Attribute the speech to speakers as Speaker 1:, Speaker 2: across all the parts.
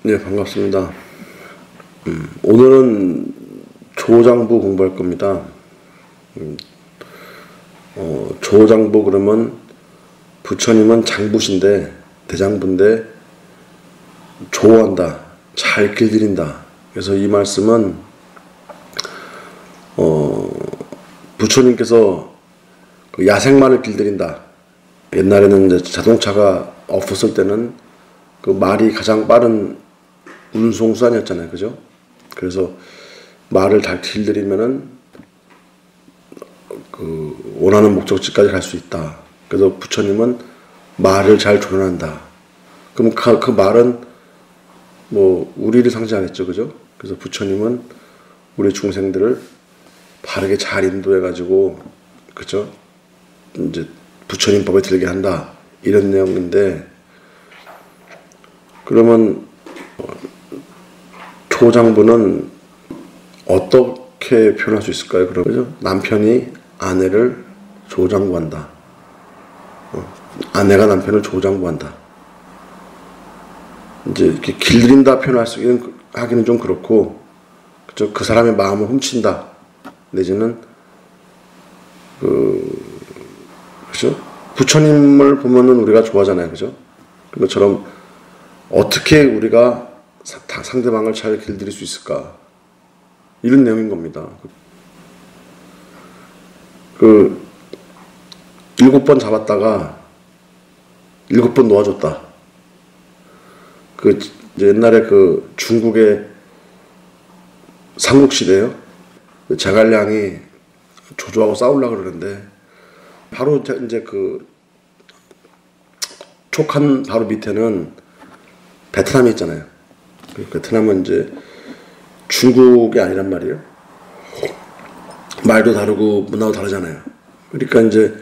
Speaker 1: 네, 반갑습니다. 오늘은 조장부 공부할 겁니다. 조장부 그러면 부처님은 장부신데 대장부인데 조한다, 잘 길들인다. 그래서 이 말씀은 부처님께서 그 야생마를 길들인다. 옛날에는 이제 자동차가 없었을 때는 그 말이 가장 빠른 운송수단이었잖아요, 그죠? 그래서 말을 잘 길들이면은 그 원하는 목적지까지 갈 수 있다. 그래서 부처님은 말을 잘 조련한다. 그럼 그 말은 뭐 우리를 상징하겠죠, 그죠? 그래서 부처님은 우리 중생들을 바르게 잘 인도해가지고, 그죠? 이제 부처님 법에 들게 한다. 이런 내용인데, 그러면 조장부는 어떻게 표현할 수 있을까요? 그러죠? 남편이 아내를 조장부한다. 아내가 남편을 조장부한다. 이제 이렇게 길들인다 하기는 좀 그렇고, 그죠? 그 사람의 마음을 훔친다. 내지는 그죠? 부처님을 보면은 우리가 좋아하잖아요, 그죠? 그것처럼 어떻게 우리가 상대방을 잘 길들일 수 있을까? 이런 내용인 겁니다. 7번 잡았다가 7번 놓아줬다. 옛날에 중국의 삼국시대요. 제갈량이 조조하고 싸우려고 그러는데, 바로 이제 촉한 바로 밑에는 베트남이 있잖아요. 베트남은 이제 중국이 아니란 말이에요. 말도 다르고 문화도 다르잖아요. 그러니까 이제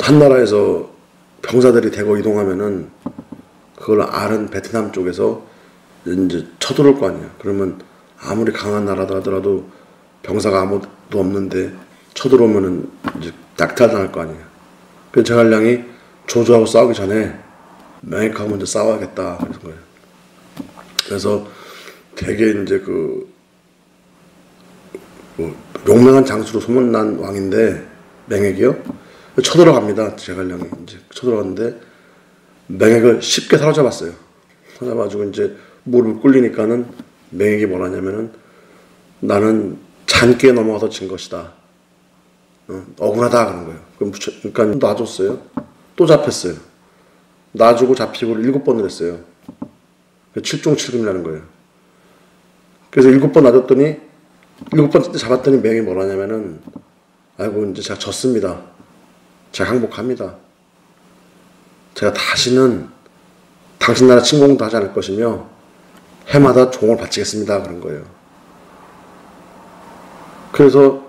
Speaker 1: 한 나라에서 병사들이 대거 이동하면은 그걸 아는 베트남 쪽에서 이제 쳐들어올 거 아니에요. 그러면 아무리 강한 나라다 하더라도 병사가 아무도 없는데 쳐들어오면은 이제 낙탈당할 거 아니에요. 그래서 제갈량이 조조하고 싸우기 전에 명예하고 먼저 싸워야겠다 그런 거예요. 그래서 되게 이제 용맹한 장수로 소문난 왕인데, 맹액이요. 쳐들어갑니다. 제갈량이 이제 쳐들어갔는데 맹액을 쉽게 사로잡았어요. 사로잡아가지고 이제 무릎을 꿇리니까는 맹액이 뭐라냐면은 나는 잔기에 넘어가서 진 것이다. 억울하다 그런 거예요. 그러니까 놔줬어요. 또 잡혔어요. 놔주고 잡히고 7번을 했어요. 7종 7금이라는 거예요. 그래서 7번 놔줬더니 7번째 잡았더니 맹이 뭐라냐면은, 아이고 이제 제가 졌습니다. 제가 항복합니다. 제가 다시는 당신 나라 침공도 하지 않을 것이며 해마다 종을 바치겠습니다 그런 거예요. 그래서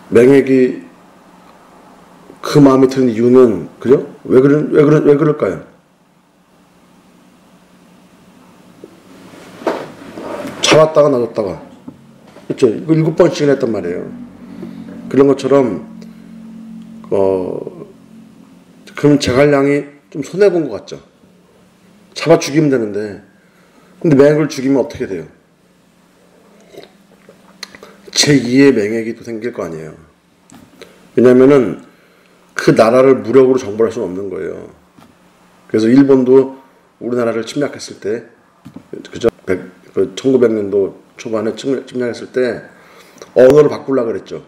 Speaker 1: 맹액이 그 마음에 드는 이유는, 그죠? 왜 그럴까요? 잡았다가 놔뒀다가, 그렇죠? 이거 7번씩이나 했단 말이에요. 그런 것처럼 그럼 제갈량이 좀 손해본 것 같죠? 잡아 죽이면 되는데, 근데 맹액을 죽이면 어떻게 돼요? 제2의 맹액이 또 생길 거 아니에요. 왜냐면은 그 나라를 무력으로 정벌할 수는 없는 거예요. 그래서 일본도 우리나라를 침략했을 때, 그죠? 1900년도 초반에 침략했을 때 언어를 바꾸려고 그랬죠.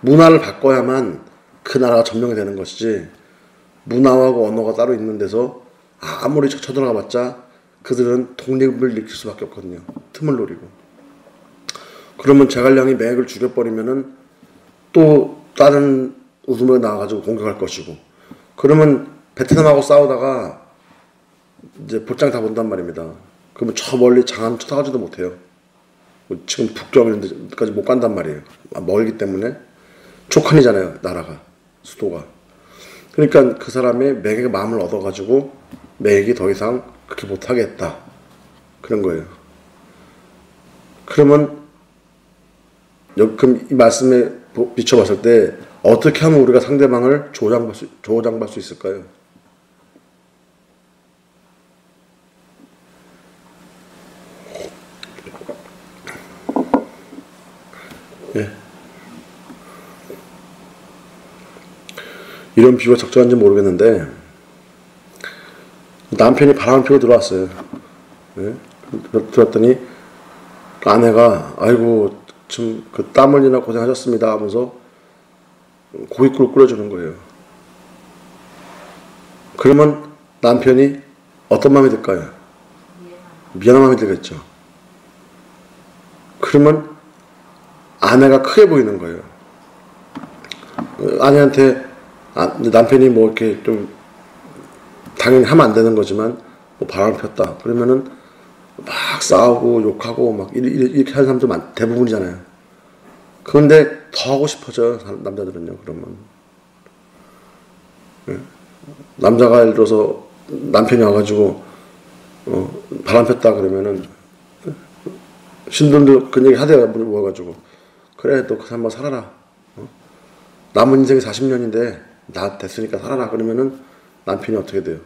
Speaker 1: 문화를 바꿔야만 그 나라가 점령이 되는 것이지, 문화하고 언어가 따로 있는 데서 아무리 쳐들어가봤자 그들은 독립을 일으킬 수밖에 없거든요. 틈을 노리고. 그러면 제갈량이 맹액을 죽여버리면은 또 다른 우두머리가 나와가지고 공격할 것이고, 그러면 베트남하고 싸우다가 이제 볼장 다 본단 말입니다. 그러면 저 멀리 장안 쳐다가지도 못해요. 지금 북경 이런 데까지 못 간단 말이에요. 멀기 때문에. 촉한이잖아요, 나라가, 수도가. 그러니까 그 사람의 맹액의 마음을 얻어가지고 맹액이 더 이상 그렇게 못하겠다 그런 거예요. 그러면 이 말씀에 비춰봤을 때 어떻게 하면 우리가 상대방을 조장할 수 있을까요? 예. 이런 비유가 적절한지 모르겠는데 남편이 바람을 피고 들어왔어요. 예? 들어왔더니 아내가 아이고 좀 그 땀 흘리나 고생하셨습니다 하면서 고깃국을 끓여주는 거예요. 그러면 남편이 어떤 마음이 들까요? 미안한 마음이 들겠죠. 그러면 아내가 크게 보이는 거예요. 아내한테 남편이 뭐 이렇게 좀 당연히 하면 안 되는 거지만 뭐 바람을 폈다 그러면은 막 싸우고 욕하고 막 이렇게 하는 사람들 대부분이잖아요. 그런데 더 하고 싶어져요 남자들은요. 그러면 남자가 예를 들어서 남편이 와가지고 바람 폈다 그러면은 신분들 그 얘기 하대요. 모여가지고 그래 너 그 사람 한번 살아라. 남은 인생이 40년인데 나 됐으니까 살아라. 그러면은 남편이 어떻게 돼요?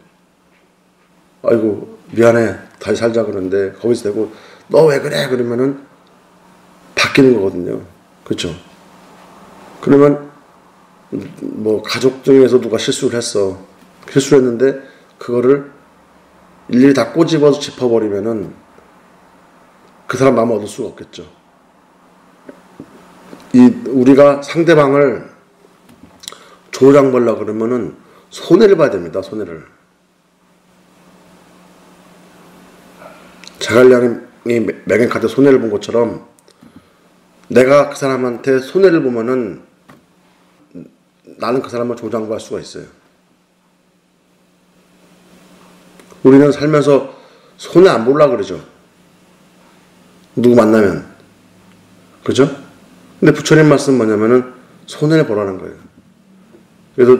Speaker 1: 아이고 미안해 다시 살자 그러는데 거기서 대고 너 왜 그래 그러면은 바뀌는 거거든요. 그렇죠? 그러면 뭐 가족 중에서 누가 실수를 했는데 그거를 일일이 다 꼬집어서 짚어버리면은 그 사람 마음을 얻을 수가 없겠죠. 우리가 상대방을 조장벌라 그러면은 손해를 봐야 됩니다. 손해를. 자갈량이 맹행카드 손해를 본 것처럼 내가 그 사람한테 손해를 보면은 나는 그 사람을 조장할 수가 있어요. 우리는 살면서 손해 안 보려고 그러죠. 누구 만나면. 그죠? 근데 부처님 말씀은 뭐냐면은 손해를 보라는 거예요. 그래서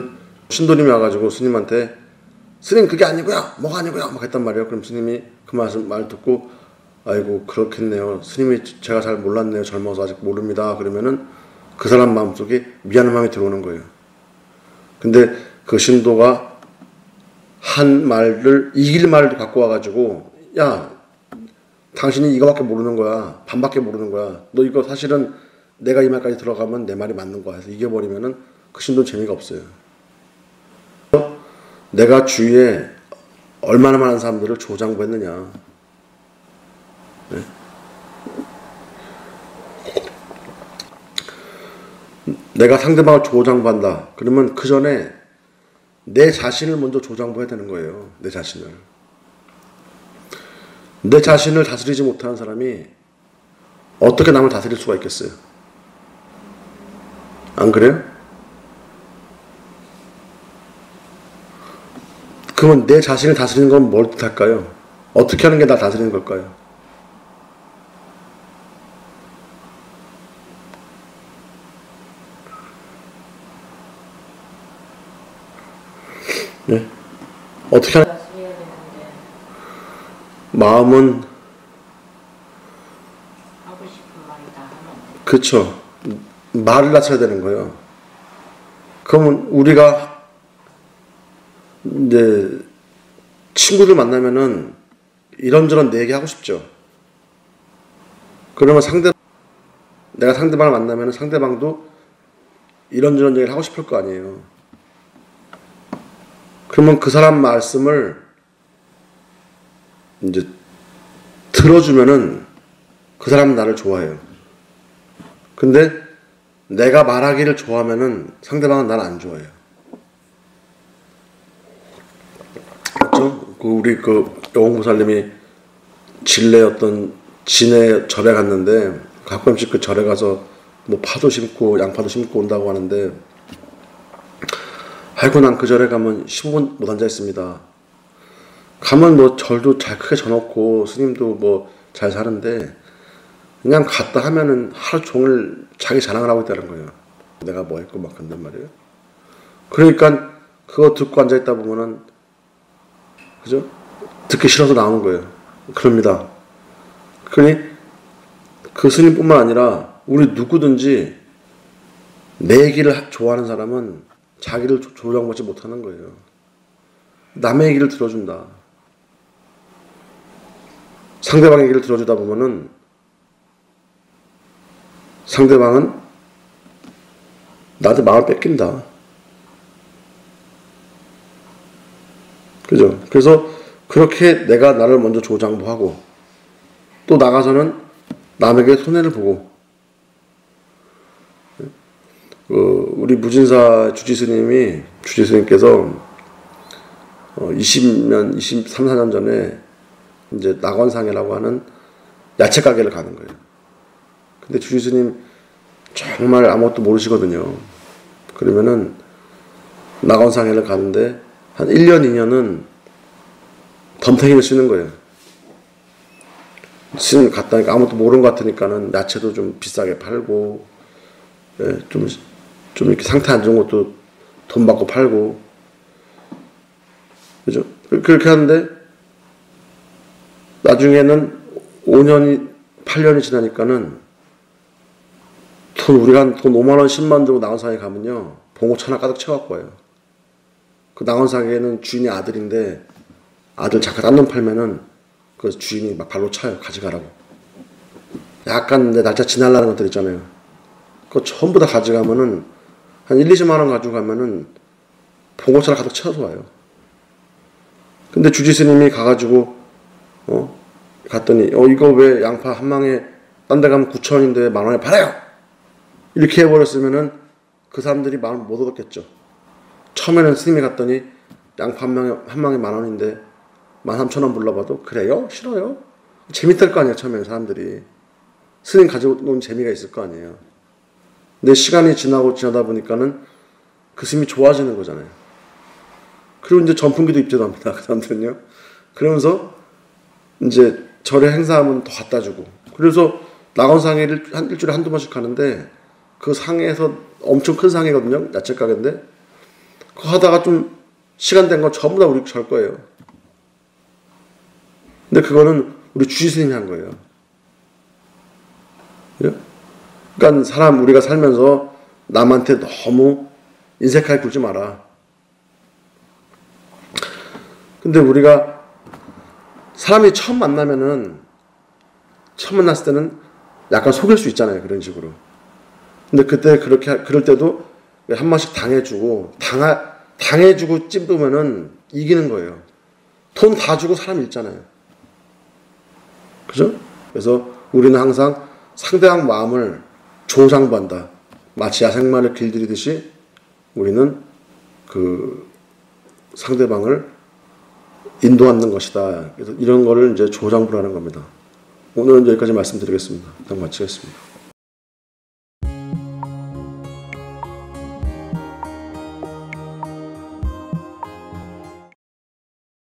Speaker 1: 신도님이 와가지고 스님한테 스님 그게 아니고요. 뭐가 아니고요. 막 했단 말이에요. 그럼 스님이 그 말 듣고 아이고 그렇겠네요. 스님이 제가 잘 몰랐네요. 젊어서 아직 모릅니다. 그러면은 그 사람 마음속에 미안한 마음이 들어오는 거예요. 근데 그 신도가 한 말을 이길 말을 갖고 와가지고 야 당신이 이거밖에 모르는 거야. 반밖에 모르는 거야. 너 이거 사실은 내가 이 말까지 들어가면 내 말이 맞는 거야. 해서 이겨버리면은 그 신도 재미가 없어요. 내가 주위에 얼마나 많은 사람들을 조장부했느냐. 네? 내가 상대방을 조장부한다. 그러면 그 전에 내 자신을 먼저 조장부해야 되는 거예요. 내 자신을. 내 자신을 다스리지 못하는 사람이 어떻게 남을 다스릴 수가 있겠어요? 안 그래요? 그러면 내 자신을 다스리는 건 뭘 뜻할까요? 어떻게 하는 게 나 다스리는 걸까요? 네? 어떻게 하는 마음은
Speaker 2: 하고 싶은 말이 다 하면
Speaker 1: 그쵸. 말을 낮춰야 되는 거예요. 그러면 우리가 이제 친구들 만나면은 이런저런 내 얘기 하고 싶죠. 그러면 내가 상대방을 만나면은 상대방도 이런저런 얘기를 하고 싶을 거 아니에요. 그러면 그 사람 말씀을 이제 들어주면은 그 사람은 나를 좋아해요. 근데 내가 말하기를 좋아하면은 상대방은 나를 안 좋아해요. 그렇죠? 우리 여공보살님이 진례 어떤 진해 절에 갔는데 가끔씩 그 절에 가서 뭐 파도 심고 양파도 심고 온다고 하는데 아이고 난 그 절에 가면 15분 못 앉아 있습니다. 가면 뭐 절도 잘 크게 져놓고 스님도 뭐 잘 사는데 그냥 갔다 하면은 하루 종일 자기 자랑을 하고 있다는 거예요. 내가 뭐 했고 막 그런단 말이에요. 그러니까 그거 듣고 앉아 있다 보면은 그죠? 듣기 싫어서 나오는 거예요. 그럽니다. 그러니 그 스님뿐만 아니라 우리 누구든지 내 얘기를 좋아하는 사람은 자기를 조정받지 못하는 거예요. 남의 얘기를 들어준다. 상대방 얘기를 들어주다 보면은 상대방은 나한테 마음을 뺏긴다. 그죠? 그래서 그렇게 내가 나를 먼저 조장부하고 또 나가서는 남에게 손해를 보고 우리 무진사 주지스님께서 20년, 23, 4년 전에 이제 낙원상해라고 하는 야채 가게를 가는 거예요. 근데 주지스님 정말 아무것도 모르시거든요. 그러면은 낙원상해를 가는데 한 1년, 2년은 덤탱이를 쓰는 거예요. 갔다니까 아무것도 모르는 것 같으니까는 야채도 좀 비싸게 팔고, 예, 좀 이렇게 상태 안 좋은 것도 돈 받고 팔고, 그죠? 그렇게 하는데, 나중에는 5년이, 8년이 지나니까는 우리가 돈 5만원, 10만원 들고 낙원상에 가면요, 봉고차 하나 가득 채워갖고 와요. 그 낙원상에는 주인이 아들인데, 아들 잠깐 딴 돈 팔면은, 그 주인이 막 발로 차요. 가져가라고. 약간 내 날짜 지날라는 것들 있잖아요. 그거 전부 다 가져가면은, 한 1, 20만원 가지고 가면은, 봉고차를 가득 채워서 와요. 근데 주지스님이 가가지고, 갔더니, 이거 왜 양파 한 망에, 딴 데 가면 9,000원인데 만원에 팔아요! 이렇게 해버렸으면은, 그 사람들이 마음을 못 얻었겠죠. 처음에는 스님이 갔더니, 양파 한 망에 만원인데, 13,000원 불러봐도, 그래요? 싫어요? 재밌을 거 아니에요, 처음에는 사람들이. 스님 가지고 노는 재미가 있을 거 아니에요. 근데 시간이 지나다 보니까는 그 스님이 좋아지는 거잖아요. 그리고 이제 전풍기도 입지도 합니다, 그 사람들은요. 그러면서 이제 절에 행사하면 더 갖다 주고. 그래서 낙원상해를 일주일에 한두 번씩 가는데 그 상해에서 엄청 큰 상해거든요. 야채 가게인데. 그거 하다가 좀 시간 된 건 전부 다 우리 절 거예요. 근데 그거는 우리 주지스님이 한 거예요. 그러니까 우리가 살면서 남한테 너무 인색하게 굴지 마라. 근데 우리가 사람이 처음 만났을 때는 약간 속일 수 있잖아요. 그런 식으로. 근데 그럴 때도 한 번씩 당해주고 찝으면은 이기는 거예요. 돈 다 주고 사람 잃잖아요. 그죠? 그래서 우리는 항상 상대방 마음을 조장부한다. 마치 야생마를 길들이듯이 우리는 그 상대방을 인도하는 것이다. 그래서 이런 거를 이제 조장부라는 겁니다. 오늘은 여기까지 말씀드리겠습니다. 일단 마치겠습니다.